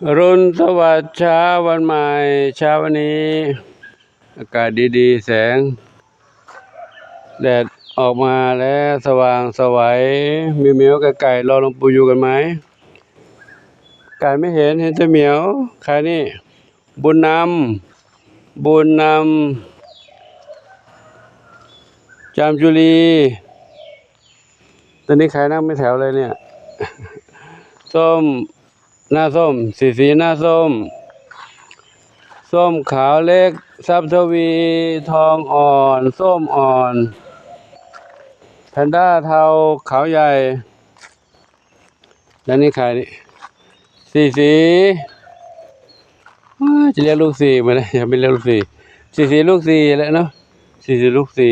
อรุณสวัสดิ์เช้าวันใหม่เช้าวันนี้อากาศดีๆแสงแดดออกมาแล้วสว่างสวยมีเหมียวกับไก่รอหลวงปู่อยู่กันไหมไก่ไม่เห็นแต่เหมียวใครนี่บุญนำจามจุลีตอนนี้ใครนั่งไม่แถวเลยเนี่ยส้มหน้าส้มสีหน้าส้มขาวเล็กซับทวีทองอ่อนส้มอ่อนแพนด้าเทาขาวใหญ่แล้วนี่ใครนี่สีจะเรียกลูกสี่มาเลยอย่าไปเรียกลูกสี่สีลูกสี่แล้วเนาะสีลูกสี่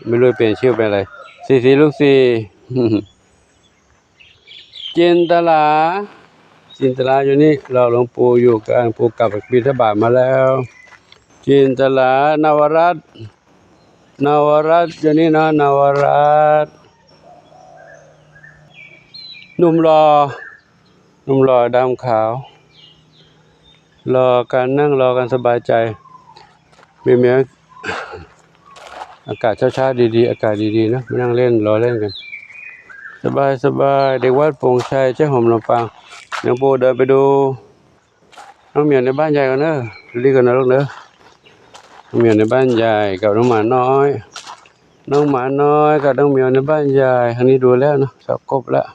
ไม่รู้เปลี่ยนชื่อเป็นอะไรสีลูกสี่จินตลาอยู่นี่เราหลวงปู่อยู่กันปู่กลับบิณฑบาตมาแล้วจินตลานวรัตน์อยู่นี่นะนวรัตน์หนุ่มหล่อดำขาวรอกันนั่งรอกันสบายใจมีอากาศเช้าดีๆอากาศดีๆนะมานั่งเล่นรอเล่นกันสบายเด็กวัดโป่งชัยเจ้าหอมลำปางหลวงปู่เดินไปดูน้องเหมียวในบ้านใหญ่กันเนอะรีกันนะลูกเนอะน้องเหมียวในบ้านใหญ่กับน้องหมาน้อยกับน้องเหมียวในบ้านใหญ่ครั้งนี้ดูแล้วนะสับครบแล้ว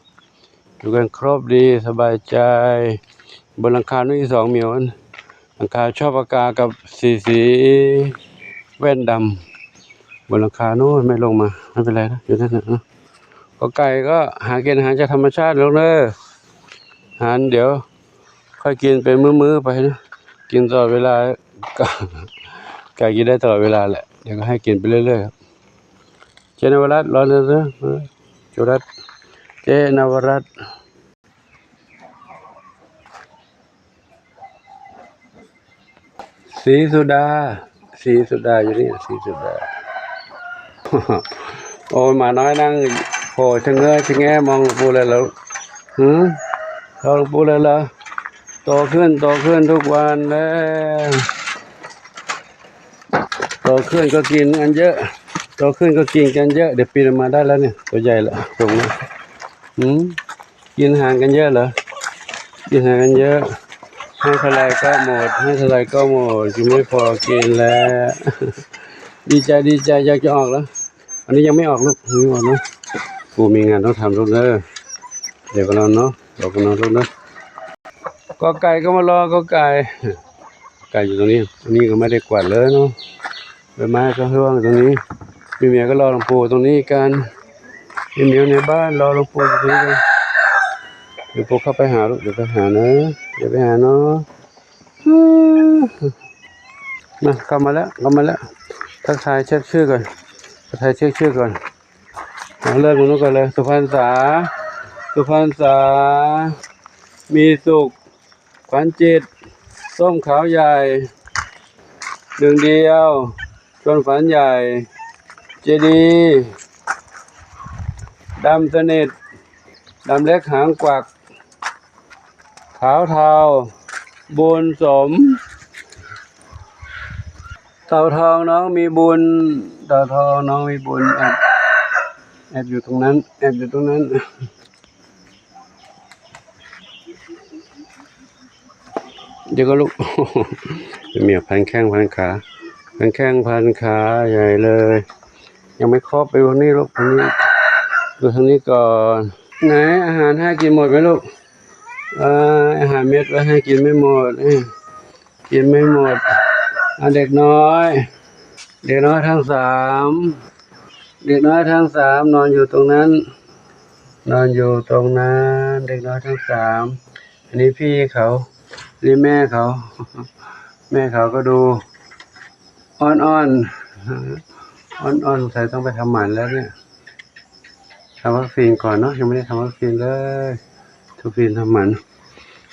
ดูกันครบดีสบายใจบนหลังคานู่นอีก2เหมียวหลังคาชอบปากกากับสีแว่นดำบนหลังคาโน้นไม่ลงมาไม่เป็นไรนะอยู่นั่นนะก็ไก่ก็หากินอาหารจากธรรมชาติลงเนอะอาหารเดี๋ยวค่อยกินเป็นมื้อไปนะกินตลอดเวลาไก่กินได้ตลอดเวลาแหละเดี๋ยวก็ให้กินไปเรื่อยๆครับเจนวรัตน์รอเลยนะจุรัตน์เจนวรัตน์สีสุดาอยู่นี่สีสุดาโอ้ยหมาน้อยนั่งโผล่ชะเง้อมองหลวงปู่เลยแล้วรอหลวงปู่เลยเหรอโตขึ้นทุกวันแล้วโตขึ้นก็กินกันเยอะเดี๋ยวปีนมาได้แล้วเนี่ยตัวใหญ่ละตรงนี้กินอาหารกันเยอะเหรอกินอาหารกันเยอะให้เท่าไรก็หมดกินไม่พอกินแล้วดีใจอยากจะออกแล้วอันนี้ยังไม่ออกลูกไม่ออกเนาะกูมีงานต้องทำลูกเนอะเดี๋ยวก็นอนเนาะลูกเนอะก็ไก่ก็มารอก็ไก่อยู่ตรงนี้อันนี้ก็ไม่ได้กวาดเลยเนาะใบไม้ก็ร่วงตรงนี้มีเมียก็รอหลวงปู่ตรงนี้กันมีเมียในบ้านรอหลวงปู่ตรงนี้กันเดี๋ยวปู่เข้าไปหาลูกเดี๋ยวไปหาเนาะมาเข้ามาแล้วทักทายเช็คชื่อก่อนเลิกมันนู้นกันเลยสุพรรณษามีสุขขวัญจิตส้มขาวใหญ่หนึ่งเดียวชวนฝันใหญ่เจดีดำสนิทดำเล็กหางกวักขาวเทาบุญสมเต่าทองน้องมีบุญแอบอยู่ตรงนั้นเดี๋ยวก็ลุกเมียพันแข้งพันขาใหญ่เลยยังไม่ครบไปวันนี้ลูกดูทางนี้ก่อนไหนอาหารให้กินหมดไหมลูกอาหารเม็ดไว้ให้กินไม่หมดเด็กน้อยทั้งสามนอนอยู่ตรงนั้นเด็กน้อยทั้ง3อันนี้พี่เขานี่แม่เขาก็ดูอ้อนใส่ต้องไปทำหมันแล้วเนี่ยทำวัคซีนก่อนเนาะยังไม่ได้ทำวัคซีนเลยทำหมัน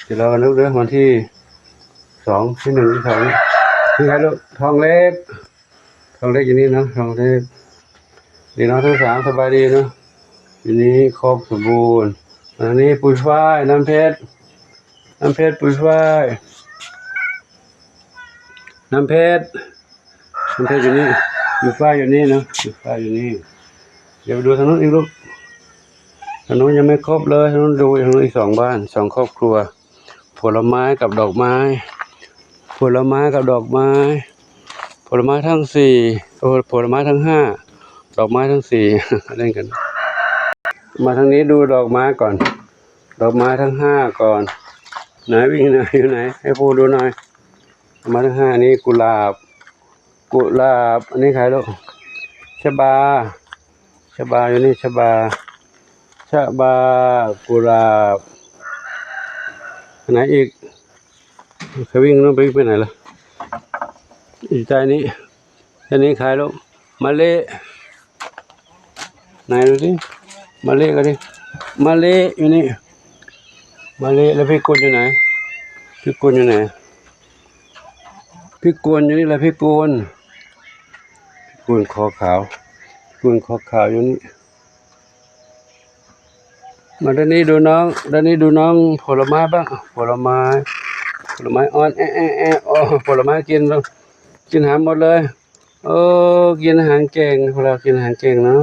เดี๋ยวเรากันเรื่องวันที่2ที่1ที่2นี่ครับลูกทองเล็กอยู่นี่เนาะทองเล็กดีน้องทั้ง3สบายดีเนาะอยู่นี้ครบสมบูรณ์อันนี้ปุยฝ้ายน้ำเพชร น้ำเพชรปุ๋ยฝ้ายน้ำเพชรอยู่นี่ปุ๋ยฝ้ายอยู่นี่นะปุ๋ยฝ้ายอยู่นี่เดี๋ยวไปดูทางนู้นอีกลูกทางนู้นยังไม่ครบเลยทางนู้นดูทางนู้นอีก2 บ้าน2 ครอบครัวผลไม้กับดอกไม้ผลไม้กับดอกไม้ผลไม้ทั้ง4ผลไม้ทั้ง5ดอกไม้ทั้ง4 เล่นกันมาทางนี้ดูดอกไม้ก่อนดอกไม้ทั้ง5ก่อนไหนวิ่งไหนอยู่ไหนให้พูดดูหน่อยดอกไม้ทั้ง5นี้กุหลาบอันนี้ใครลูกชบาอยู่นี่ชบากุหลาบไหนอีกเขาวิ่งน้องไปไหนล่ะอีกใจนี้ใครลูกมะเล่ไหนดูสิมะเล่ก็ดิมะเล่อยู่นี่มะเล่แล้วพี่กุลอยู่ไหนพี่กุลอยู่นี่แหละพี่กุลคอขาวอยู่นี่มาด้านนี้ดูน้องผลไม้บ้างผลไม้อ่อนผลไม้กินหาหมดเลยกินอาหารเก่งพวกเรากินอาหารเก่งเนาะ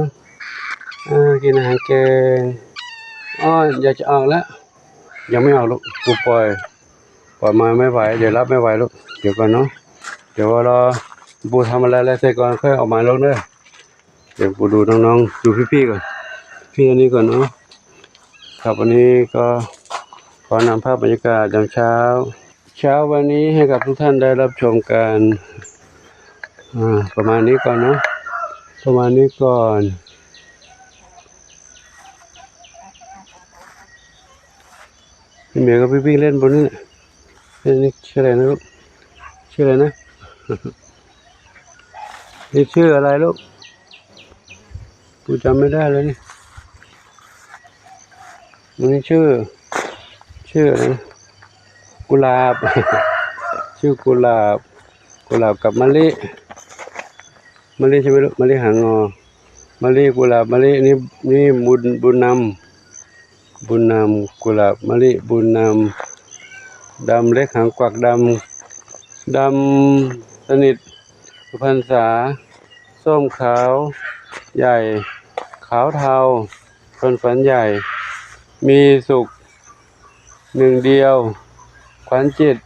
กินอาหารเก่งอยากจะออกแล้วยังไม่ออกลูกกูปล่อยมาไม่ไหวเดี๋ยวรับไม่ไหวลูกเดี๋ยวก่อนเนาะเดี๋ยวรอปูทำอะไรแล้วเสร็จก่อนค่อยออกมาลูกเด้อเดี๋ยวปูดูน้องๆดูพี่ๆก่อนพี่อันนี้ก่อนเนาะครับวันนี้ก็ขอนำภาพบรรยากาศยามเช้าวันนี้ให้กับทุกท่านได้รับชมกันประมาณนี้ก่อนเนาะพี่เมียก็พี่เล่นบนนี้นี่ชื่ออะไรนะลูกชื่ออะไรนะ นี่ชื่ออะไรลูกกูจำไม่ได้เลยนี่ชื่ออะไรนะกุหลาบ ชื่อกุหลาบกับมะลิใช่ไหมลูกมะลิหางอมะลิกุหลาบมะลินี่บุญนำกุหลาบมะลิบุญนำดำเล็กหางกวักดำสนิทสุพรรณษาส้มขาวใหญ่ขาวเทาคนฝันใหญ่มีสุขหนึ่งเดียวขวัญจิต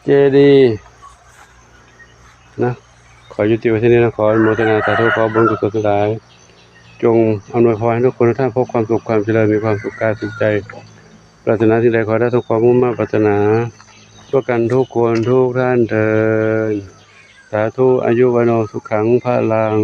เจดีนะขอยุติไว้ที่นี้นะขออนุโมทนาสาธุขอบุญกุศลทั้งหลายจงอำนวยพรให้ทุกคนทุกท่านพบความสุขความเจริญมีความสุขกายสุขใจปรารถนาสิ่งใดขอได้ทุกความมุ่งมั่นปรารถนาทั่วกันทุกคนทุกท่านเถิดสาธุอายุวโนสุขังพลัง